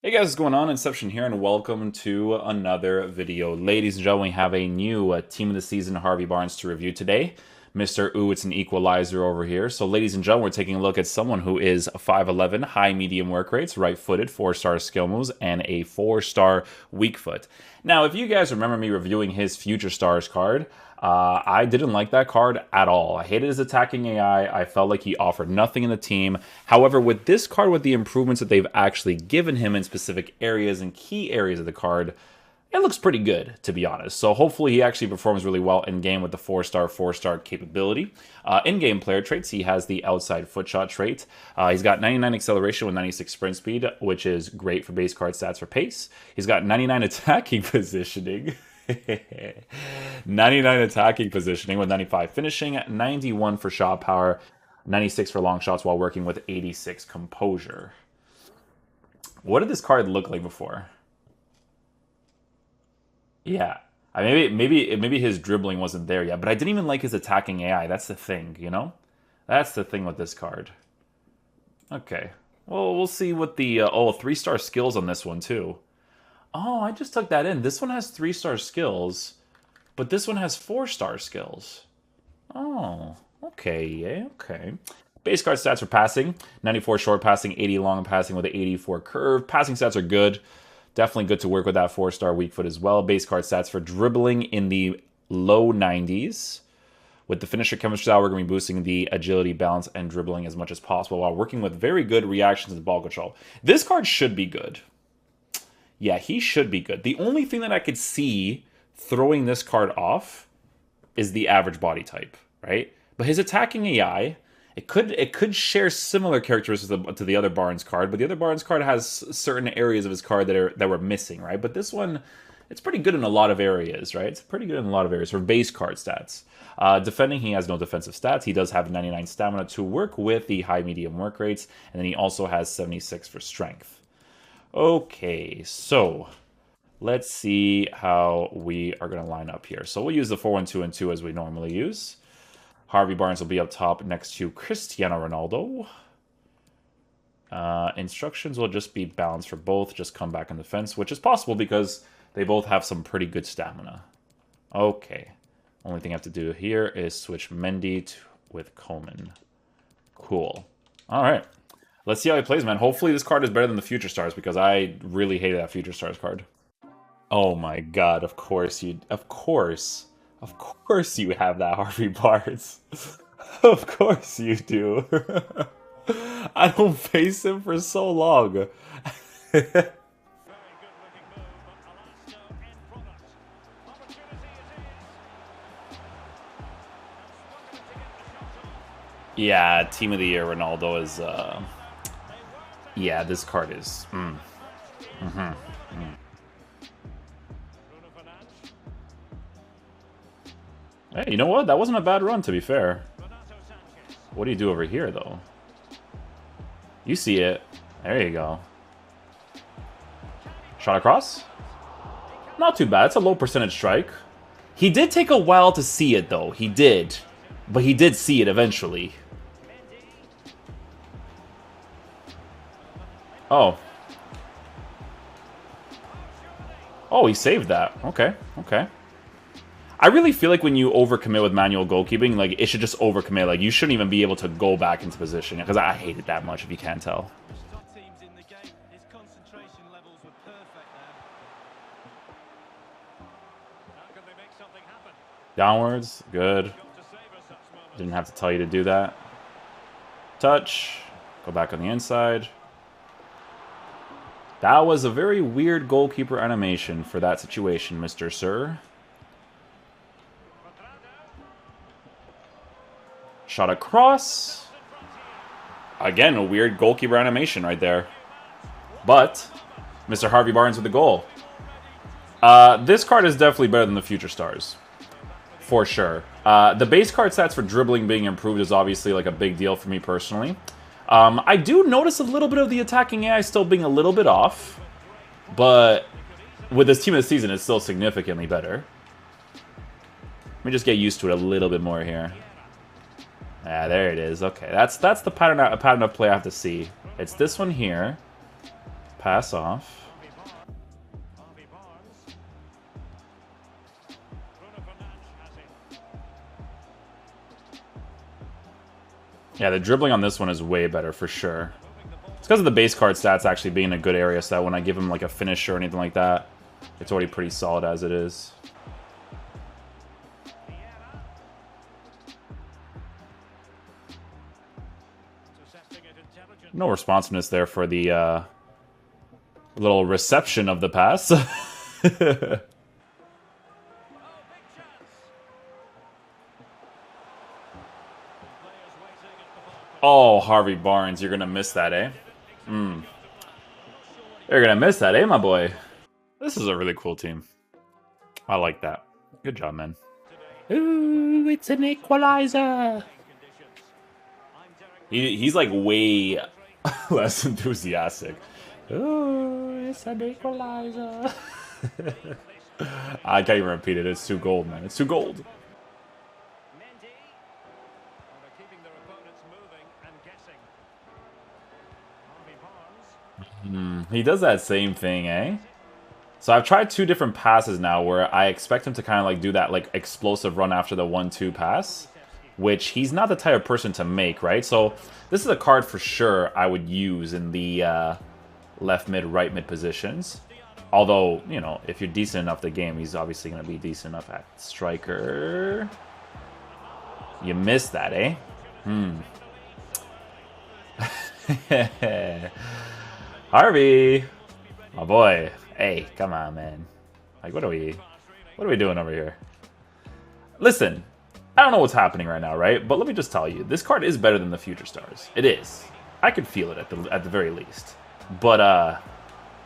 Hey guys, what's going on? Inception here, and welcome to another video. Ladies and gentlemen, we have a new Team of the Season Harvey Barnes to review today. Mr. Oooo, it's an Equalizer over here. So ladies and gentlemen, we're taking a look at someone who is 5'11", high medium work rates, right-footed, 4-star skill moves, and a 4-star weak foot. Now, if you guys remember me reviewing his Future Stars card, I didn't like that card at all. I hated his attacking AI. I felt like he offered nothing in the team. However, with this card, with the improvements that they've actually given him in specific areas and key areas of the card, it looks pretty good, to be honest. So hopefully he actually performs really well in-game with the 4-star capability. In-game player traits, he has the outside foot shot trait. He's got 99 acceleration with 96 sprint speed, which is great for base card stats for pace. He's got 99 attacking positioning. 99 attacking positioning with 95 finishing, 91 for shot power, 96 for long shots while working with 86 composure. What did this card look like before? Yeah. Maybe his dribbling wasn't there yet, but I didn't even like his attacking AI. That's the thing, you know? That's the thing with this card. Okay. Well, we'll see what the... 3-star skills on this one, too. Oh, I just took that in. This one has 3-star skills, but this one has 4-star skills. Oh, okay, yeah, okay. Base card stats for passing, 94 short passing, 80 long passing with an 84 curve. Passing stats are good. Definitely good to work with that 4-star weak foot as well. Base card stats for dribbling in the low 90s. With the finisher chemistry style, we're going to be boosting the agility, balance, and dribbling as much as possible while working with very good reactions and ball control. This card should be good. Yeah, he should be good. The only thing that I could see throwing this card off is the average body type, right? But his attacking AI, it could share similar characteristics to the other Barnes card, but the other Barnes card has certain areas of his card that were missing, right? But this one, it's pretty good in a lot of areas, right? It's pretty good in a lot of areas for base card stats. Defending, he has no defensive stats. He does have 99 stamina to work with the high medium work rates, and then he also has 76 for strength. Okay, so let's see how we are going to line up here. So we'll use the 4-1-2-2 as we normally use. Harvey Barnes will be up top next to Cristiano Ronaldo. Instructions will just be balanced for both. Just come back in defense, which is possible because they both have some pretty good stamina. Okay. Only thing I have to do here is switch Mendy with Coman. Cool. All right. Let's see how he plays, man. Hopefully this card is better than the Future Stars because I really hated that Future Stars card. Oh my god, of course you... Of course you have that Harvey Barnes. Of course you do. I don't face him for so long. Yeah, Team of the Year Ronaldo is... Yeah, this card is... Hey, you know what? That wasn't a bad run, to be fair. What do you do over here, though? You see it. There you go. Shot across? Not too bad. It's a low percentage strike. He did take a while to see it, though. He did. But he did see it eventually. Oh. Oh, he saved that. Okay, okay. I really feel like when you overcommit with manual goalkeeping, like, it should just overcommit. Like, you shouldn't even be able to go back into position. Because I hate it that much, if you can't tell. Downwards. Good. Didn't have to tell you to do that. Touch. Go back on the inside. That was a very weird goalkeeper animation for that situation, Mr. Sir. Shot across. Again, a weird goalkeeper animation right there. But Mr. Harvey Barnes with the goal. This card is definitely better than the Future Stars. For sure. The base card stats for dribbling being improved is obviously like a big deal for me personally. I do notice a little bit of the attacking AI still being a little bit off. But with this Team of the Season, it's still significantly better. Let me just get used to it a little bit more here. Ah, there it is. Okay, that's the pattern of play I have to see. It's this one here. Pass off. Yeah, the dribbling on this one is way better for sure. It's because of the base card stats actually being a good area, so that when I give him like a finisher or anything like that, it's already pretty solid as it is. No responsiveness there for the little reception of the pass. Oh, Harvey Barnes, you're going to miss that, eh? You're going to miss that, eh, my boy? This is a really cool team. I like that. Good job, man. Ooh, it's an Equalizer. He's like way less enthusiastic. Ooh, it's an Equalizer. I can't even repeat it. It's too gold, man. It's too gold. He does that same thing, eh? So I've tried 2 different passes now where I expect him to kind of like do that like explosive run after the 1-2 pass, which he's not the type of person to make, right? So this is a card for sure I would use in the left mid, right mid positions. Although, you know, if you're decent enough at the game, he's obviously going to be decent enough at striker. You missed that, eh? Harvey! My boy. Hey, come on, man. Like, what are we doing over here? Listen, I don't know what's happening right now, right? But let me just tell you, this card is better than the Future Stars. It is. I could feel it at the very least. But,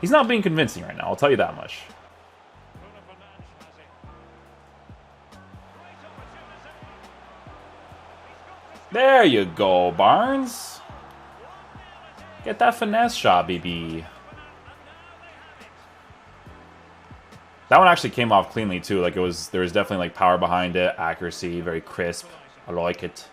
he's not being convincing right now, I'll tell you that much. There you go, Barnes. Get that finesse shot, baby. That one actually came off cleanly too. Like there was definitely like power behind it, accuracy, very crisp. I like it.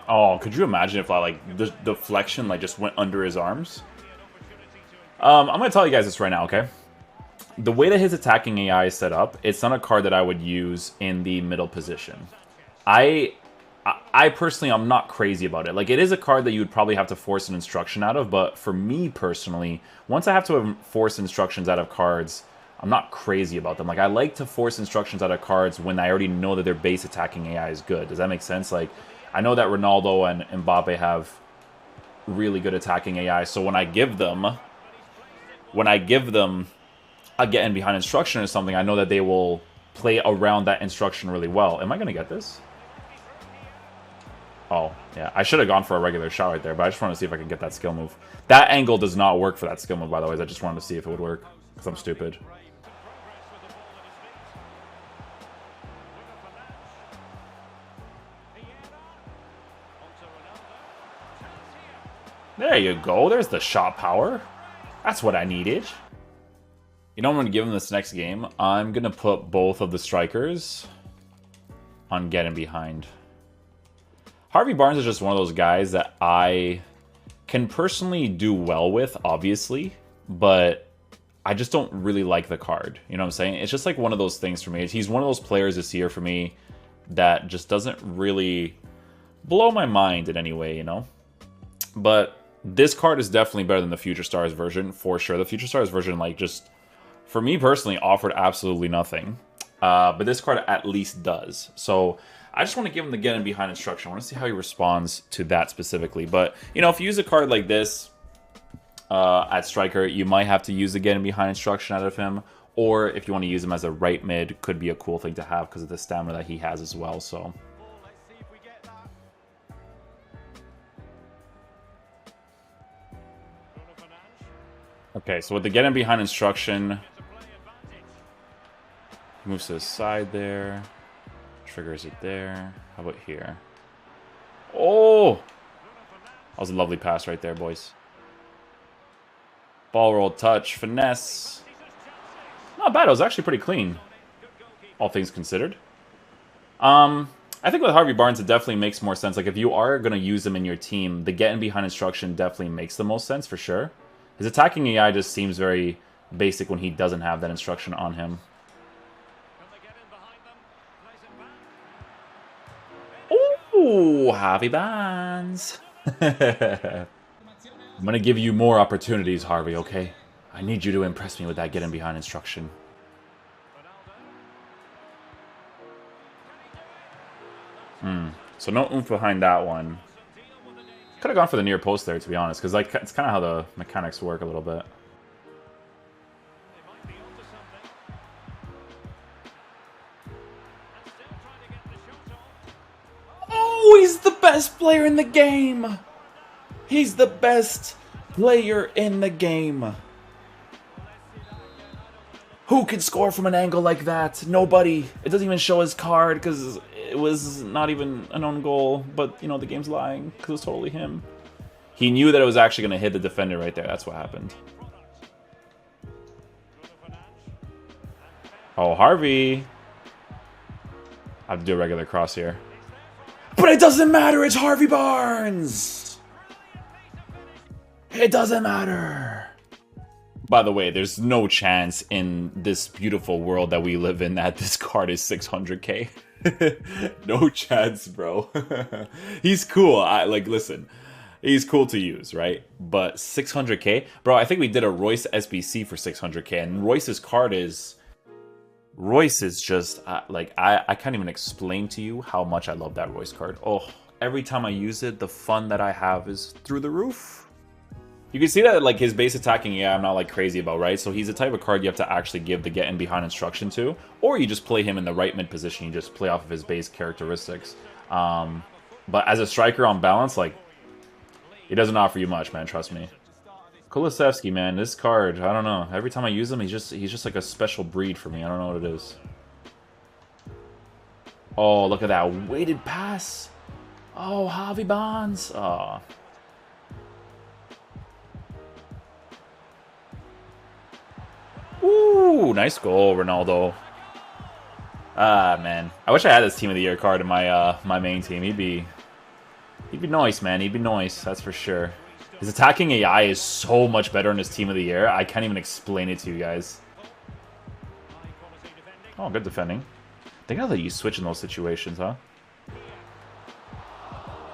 Oh, could you imagine if like the deflection like just went under his arms? I'm gonna tell you guys this right now, okay? The way that his attacking AI is set up, it's not a card that I would use in the middle position. I personally, I'm not crazy about it. Like, it is a card that you would probably have to force an instruction out of, but for me personally, once I have to force instructions out of cards, I'm not crazy about them. Like, I like to force instructions out of cards when I already know that their base attacking AI is good. Does that make sense? Like, I know that Ronaldo and Mbappe have really good attacking AI, so when I give them a get in behind instruction or something, I know that they will play around that instruction really well. Am I going to get this? Oh, yeah. I should have gone for a regular shot right there, but I just wanted to see if I could get that skill move. That angle does not work for that skill move, by the way. I just wanted to see if it would work, because I'm stupid. There you go. There's the shot power. That's what I needed. You know what I'm going to give him this next game? I'm going to put both of the strikers on getting behind. Harvey Barnes is just one of those guys that I can personally do well with, obviously, but I just don't really like the card. You know what I'm saying? It's just like one of those things for me. He's one of those players this year for me that just doesn't really blow my mind in any way, you know? But this card is definitely better than the Future Stars version, for sure. The Future Stars version, like, just, for me personally, offered absolutely nothing. But this card at least does. So I just want to give him the get in behind instruction. I want to see how he responds to that specifically. But, you know, if you use a card like this at striker, you might have to use the get in behind instruction out of him. Or if you want to use him as a right mid, could be a cool thing to have because of the stamina that he has as well. So okay, so with the get in behind instruction, moves to the side there, triggers it there. How about here? Oh! That was a lovely pass right there, boys. Ball roll touch, finesse. Not bad. It was actually pretty clean, all things considered. I think with Harvey Barnes, it definitely makes more sense. Like, if you are going to use him in your team, the getting behind instruction definitely makes the most sense, for sure. His attacking AI just seems very basic when he doesn't have that instruction on him. Ooh, Harvey Barnes. I'm going to give you more opportunities, Harvey, okay? I need you to impress me with that getting behind instruction. So no oomph behind that one. Could have gone for the near post there, to be honest, because like it's kind of how the mechanics work a little bit. Oh, he's the best player in the game! He's the best player in the game. Who can score from an angle like that? Nobody. It doesn't even show his card because it was not even an own goal. But, you know, the game's lying because it was totally him. He knew that it was actually going to hit the defender right there. That's what happened. Oh, Harvey. I have to do a regular cross here. But it doesn't matter. It's Harvey Barnes. It doesn't matter. By the way, there's no chance in this beautiful world that we live in that this card is 600k. No chance, bro. He's cool. Listen, he's cool to use, right? But 600k? Bro, I think we did a Royce SBC for 600k, and Royce's card is... Royce is just, I can't even explain to you how much I love that Royce card. Oh, every time I use it, the fun that I have is through the roof. You can see that, like, his base attacking, yeah, I'm not, like, crazy about, right? So he's the type of card you have to actually give the getting behind instruction to, or you just play him in the right mid position, you just play off of his base characteristics. But as a striker on balance, like, he doesn't offer you much, man, trust me. Kulusevski, man, this card, I don't know. Every time I use him, he's just like a special breed for me. I don't know what it is. Oh, look at that weighted pass. Oh, Harvey Barnes. Oh. Ooh, nice goal, Ronaldo. Ah, man. I wish I had this Team of the Year card in my my main team. He'd be nice, man. He'd be nice, that's for sure. His attacking AI is so much better in his Team of the Year. I can't even explain it to you guys. Oh, good defending. They gotta let you switch in those situations, huh?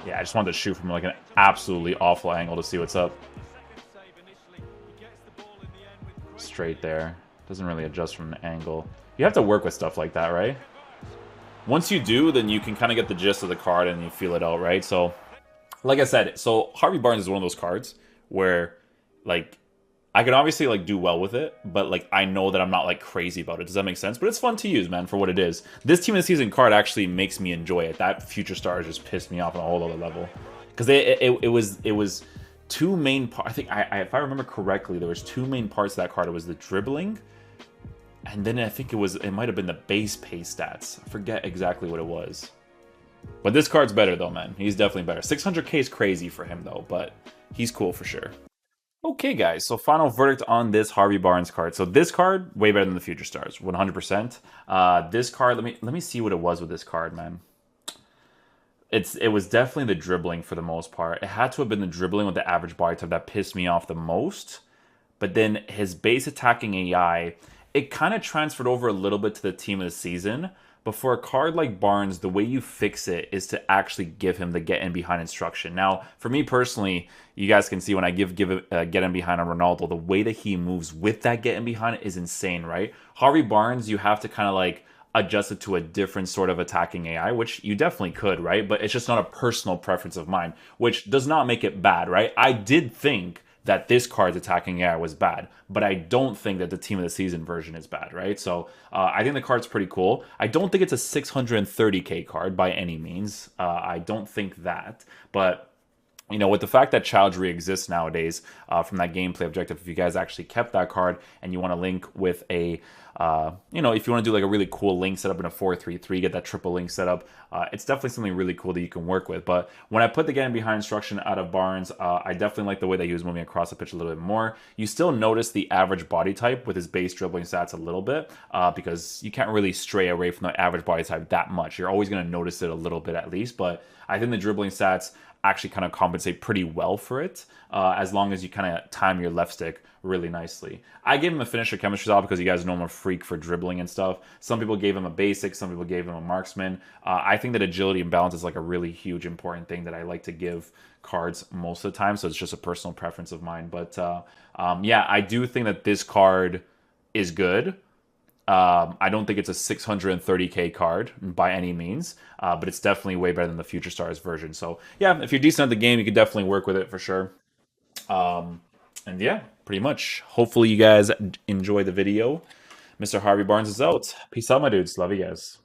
Yeah, I just wanted to shoot from like an absolutely awful angle to see what's up. Straight there. Doesn't really adjust from an angle. You have to work with stuff like that, right? Once you do, then you can kind of get the gist of the card and you feel it out, right? So, like I said, so Harvey Barnes is one of those cards where, like, I can obviously, like, do well with it, but, like, I know that I'm not, like, crazy about it. Does that make sense? But it's fun to use, man, for what it is. This Team of the Season card actually makes me enjoy it. That Future Stars just pissed me off on a whole other level. Because it was two main parts. I think, if I remember correctly, there was two main parts of that card. It was the dribbling, and then I think it might have been the base pace stats. I forget exactly what it was. But this card's better, though, man. He's definitely better. 600k is crazy for him, though, but he's cool for sure. Okay, guys, so final verdict on this Harvey Barnes card. So this card, way better than the Future Stars, 100%. This card, let me see what it was with this card, man. It was definitely the dribbling for the most part. It had to have been the dribbling with the average body type that pissed me off the most. But then his base attacking AI, it kind of transferred over a little bit to the Team of the Season. But for a card like Barnes, the way you fix it is to actually give him the get in behind instruction. Now, for me personally, you guys can see when I give get in behind on Ronaldo, the way that he moves with that get in behind is insane, right? Harvey Barnes, you have to kind of like adjust it to a different sort of attacking AI, which you definitely could, right? But it's just not a personal preference of mine, which does not make it bad, right? I did think that this card's attacking AI was bad, but I don't think that the Team of the Season version is bad, right? So I think the card's pretty cool. I don't think it's a 630k card by any means. I don't think that, but with the fact that Childry exists nowadays from that gameplay objective, if you guys actually kept that card and you want to link with a, if you want to do like a really cool link setup in a 4-3-3, get that triple link setup, it's definitely something really cool that you can work with. But when I put the game behind instruction out of Barnes, I definitely like the way that he was moving across the pitch a little bit more. You still notice the average body type with his base dribbling stats a little bit because you can't really stray away from the average body type that much. You're always going to notice it a little bit at least, but I think the dribbling stats actually kind of compensate pretty well for it, as long as you kind of time your left stick really nicely. I gave him a finisher chemistry style because you guys know I'm a freak for dribbling and stuff. Some people gave him a basic, some people gave him a marksman. I think that agility and balance is like a really huge important thing that I like to give cards most of the time, so it's just a personal preference of mine. But yeah, I do think that this card is good. I don't think it's a 630k card by any means, but it's definitely way better than the Future Stars version. So yeah, if you're decent at the game, you could definitely work with it for sure. And yeah, pretty much. Hopefully you guys enjoy the video. Mr. Harvey Barnes is out. Peace out, my dudes. Love you guys.